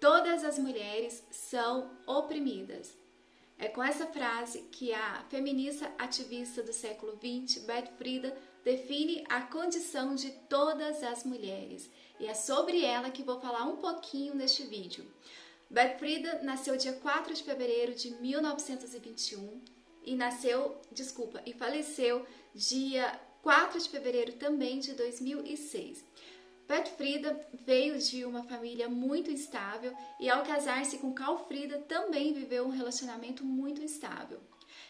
todas as mulheres são oprimidas. É com essa frase que a feminista ativista do século XX, Beth Friedan, define a condição de todas as mulheres. E é sobre ela que vou falar um pouquinho neste vídeo. Beth Friedan nasceu dia 4 de fevereiro de 1921 e faleceu dia 4 de fevereiro também de 2006. Beth Friedan veio de uma família muito instável e ao casar-se com Carl Friedan também viveu um relacionamento muito instável.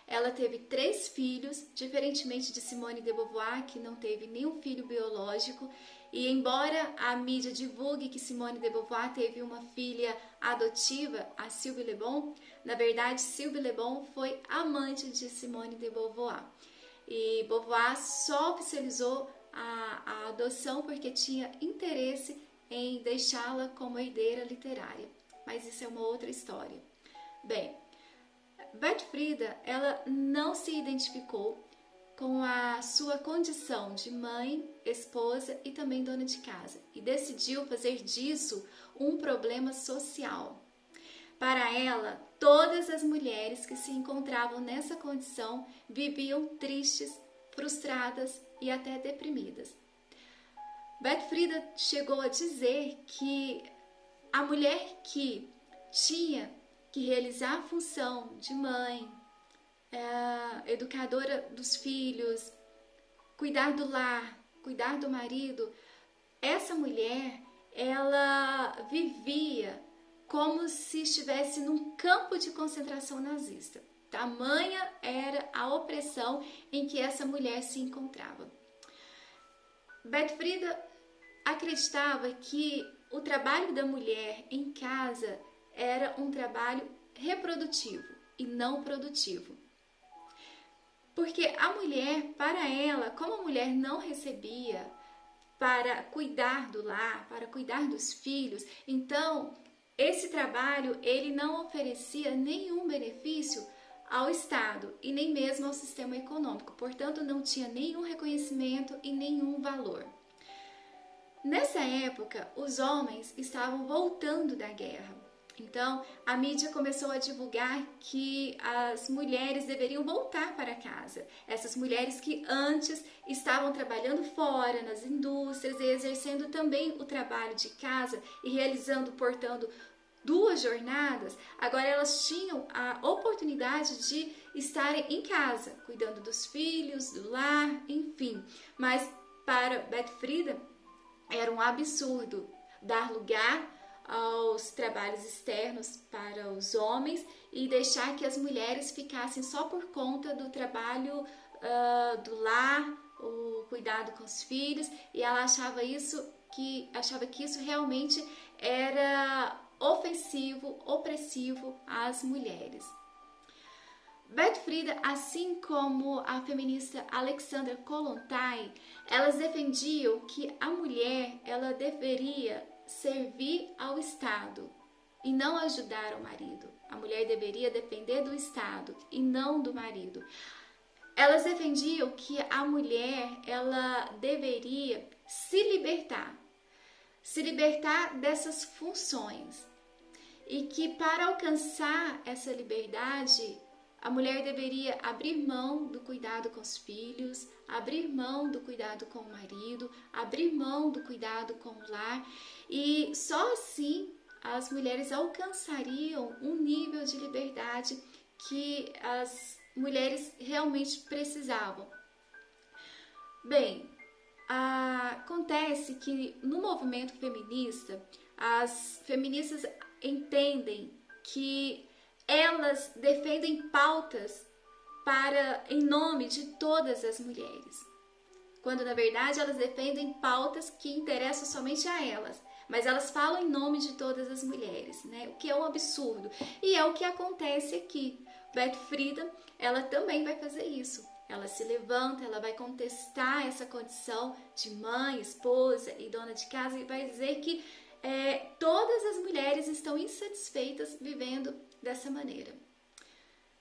Ela teve 3 filhos, diferentemente de Simone de Beauvoir, que não teve nenhum filho biológico, e embora a mídia divulgue que Simone de Beauvoir teve uma filha adotiva, a Sylvie Le Bon, na verdade Sylvie Le Bon foi amante de Simone de Beauvoir. E Beauvoir só oficializou a adoção porque tinha interesse em deixá-la como herdeira literária, mas isso é uma outra história. Bem, Beth Friedan, ela não se identificou com a sua condição de mãe, esposa e também dona de casa e decidiu fazer disso um problema social. Para ela, todas as mulheres que se encontravam nessa condição viviam tristes, frustradas e até deprimidas. Beth Friedan chegou a dizer que a mulher que tinha que realizar a função de mãe, educadora dos filhos, cuidar do lar, cuidar do marido, essa mulher, ela vivia como se estivesse num campo de concentração nazista. Tamanha era a opressão em que essa mulher se encontrava. Beth Friedan acreditava que o trabalho da mulher em casa era um trabalho reprodutivo e não produtivo. Porque a mulher, para ela, como a mulher não recebia para cuidar do lar, para cuidar dos filhos, então esse trabalho ele não oferecia nenhum benefício ao Estado e nem mesmo ao sistema econômico, portanto não tinha nenhum reconhecimento e nenhum valor. Nessa época, os homens estavam voltando da guerra, então a mídia começou a divulgar que as mulheres deveriam voltar para casa, essas mulheres que antes estavam trabalhando fora nas indústrias e exercendo também o trabalho de casa e realizando, portanto, 2 jornadas, agora elas tinham a oportunidade de estarem em casa, cuidando dos filhos, do lar, enfim. Mas para Beth Friedan era um absurdo dar lugar aos trabalhos externos para os homens e deixar que as mulheres ficassem só por conta do trabalho do lar, o cuidado com os filhos, e ela achava que isso realmente era ofensivo, opressivo às mulheres. Beth Friedan, assim como a feminista Alexandra Kollontai, elas defendiam que a mulher ela deveria servir ao Estado e não ajudar o marido. A mulher deveria depender do Estado e não do marido. Elas defendiam que a mulher ela deveria se libertar dessas funções. E que para alcançar essa liberdade, a mulher deveria abrir mão do cuidado com os filhos, abrir mão do cuidado com o marido, abrir mão do cuidado com o lar, e só assim as mulheres alcançariam um nível de liberdade que as mulheres realmente precisavam. Bem, acontece que no movimento feminista, as feministas entendem que elas defendem pautas em nome de todas as mulheres, quando na verdade elas defendem pautas que interessam somente a elas, mas elas falam em nome de todas as mulheres, né? O que é um absurdo, e é o que acontece aqui. Beth Friedan, ela também vai fazer isso. Ela se levanta, ela vai contestar essa condição de mãe, esposa e dona de casa e vai dizer que todas as mulheres estão insatisfeitas vivendo dessa maneira.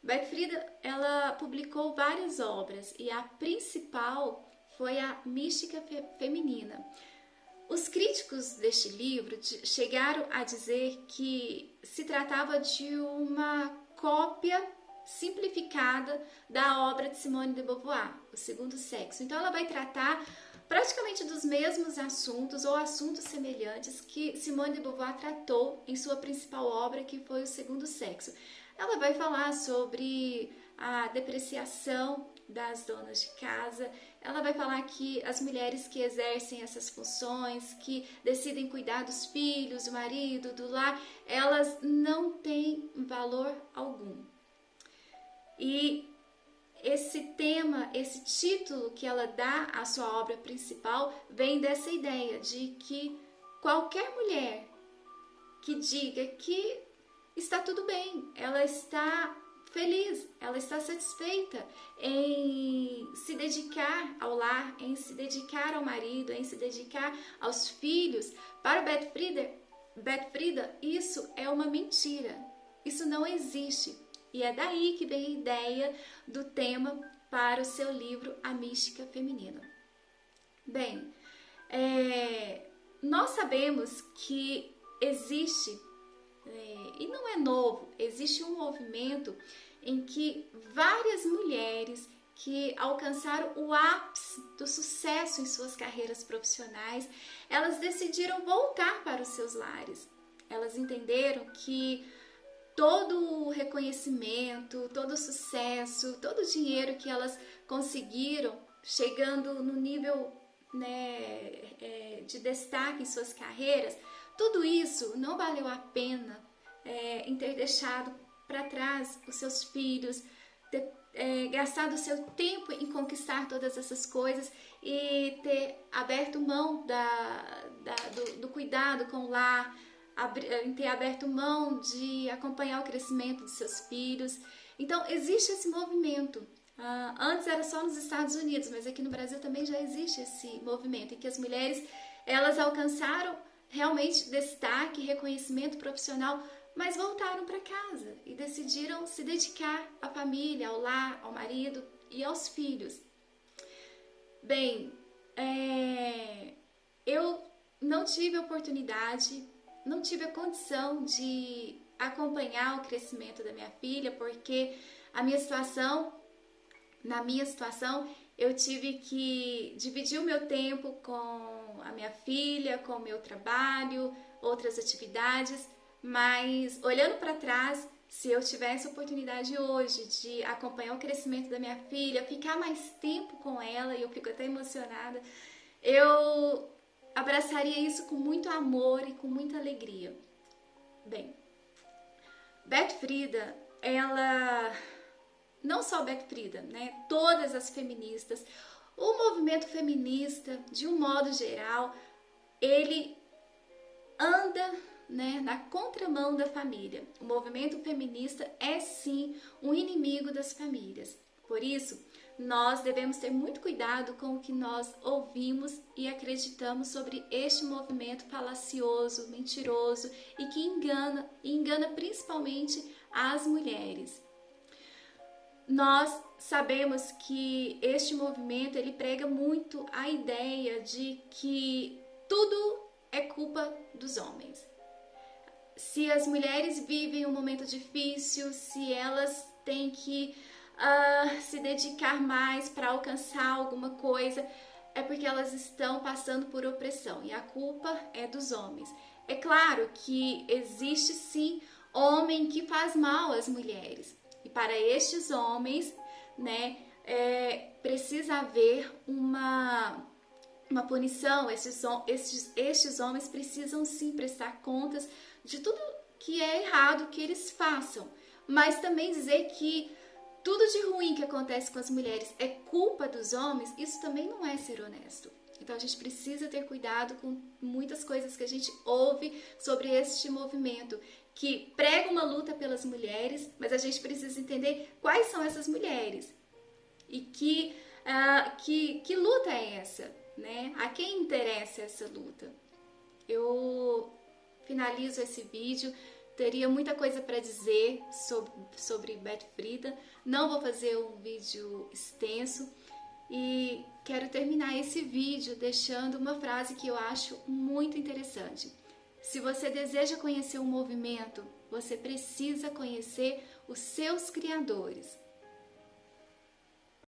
Beth Friedan, ela publicou várias obras e a principal foi a Mística Feminina. Os críticos deste livro chegaram a dizer que se tratava de uma cópia simplificada da obra de Simone de Beauvoir, O Segundo Sexo. Então ela vai tratar praticamente dos mesmos assuntos ou assuntos semelhantes que Simone de Beauvoir tratou em sua principal obra, que foi O Segundo Sexo. Ela vai falar sobre a depreciação das donas de casa, ela vai falar que as mulheres que exercem essas funções, que decidem cuidar dos filhos, do marido, do lar, elas não têm valor algum. E esse tema, esse título que ela dá à sua obra principal, vem dessa ideia de que qualquer mulher que diga que está tudo bem, ela está feliz, ela está satisfeita em se dedicar ao lar, em se dedicar ao marido, em se dedicar aos filhos. Para Beth Friedan, isso é uma mentira, isso não existe. E é daí que vem a ideia do tema para o seu livro A Mística Feminina. Bem, nós sabemos que existe, e não é novo, existe um movimento em que várias mulheres que alcançaram o ápice do sucesso em suas carreiras profissionais, elas decidiram voltar para os seus lares. Elas entenderam que todo o reconhecimento, todo o sucesso, todo o dinheiro que elas conseguiram, chegando no nível, de destaque em suas carreiras, tudo isso não valeu a pena em ter deixado para trás os seus filhos, ter gastado o seu tempo em conquistar todas essas coisas e ter aberto mão do cuidado com o lar, em ter aberto mão de acompanhar o crescimento dos seus filhos. Então, existe esse movimento. Antes era só nos Estados Unidos, mas aqui no Brasil também já existe esse movimento, em que as mulheres, elas alcançaram realmente destaque, reconhecimento profissional, mas voltaram para casa e decidiram se dedicar à família, ao lar, ao marido e aos filhos. Bem, eu não tive a oportunidade, não tive a condição de acompanhar o crescimento da minha filha, porque na minha situação, eu tive que dividir o meu tempo com a minha filha, com o meu trabalho, outras atividades, mas olhando para trás, se eu tivesse a oportunidade hoje de acompanhar o crescimento da minha filha, ficar mais tempo com ela, e eu fico até emocionada, eu abraçaria isso com muito amor e com muita alegria. Bem, Beth Friedan, não só Beth Friedan, todas as feministas, o movimento feminista, de um modo geral, ele anda na contramão da família. O movimento feminista é sim um inimigo das famílias. Por isso, nós devemos ter muito cuidado com o que nós ouvimos e acreditamos sobre este movimento falacioso, mentiroso e que engana principalmente as mulheres. Nós sabemos que este movimento, ele prega muito a ideia de que tudo é culpa dos homens. Se as mulheres vivem um momento difícil, se elas têm que se dedicar mais para alcançar alguma coisa, é porque elas estão passando por opressão e a culpa é dos homens. É claro que existe sim homem que faz mal às mulheres, e para estes homens, precisa haver uma punição. Estes homens precisam sim prestar contas de tudo que é errado que eles façam, mas também dizer que tudo de ruim que acontece com as mulheres é culpa dos homens, isso também não é ser honesto. Então a gente precisa ter cuidado com muitas coisas que a gente ouve sobre este movimento, que prega uma luta pelas mulheres, mas a gente precisa entender quais são essas mulheres e que luta é essa, A quem interessa essa luta? Eu finalizo esse vídeo. Teria muita coisa para dizer sobre Beth Friedan. Não vou fazer um vídeo extenso. E quero terminar esse vídeo deixando uma frase que eu acho muito interessante. Se você deseja conhecer o movimento, você precisa conhecer os seus criadores.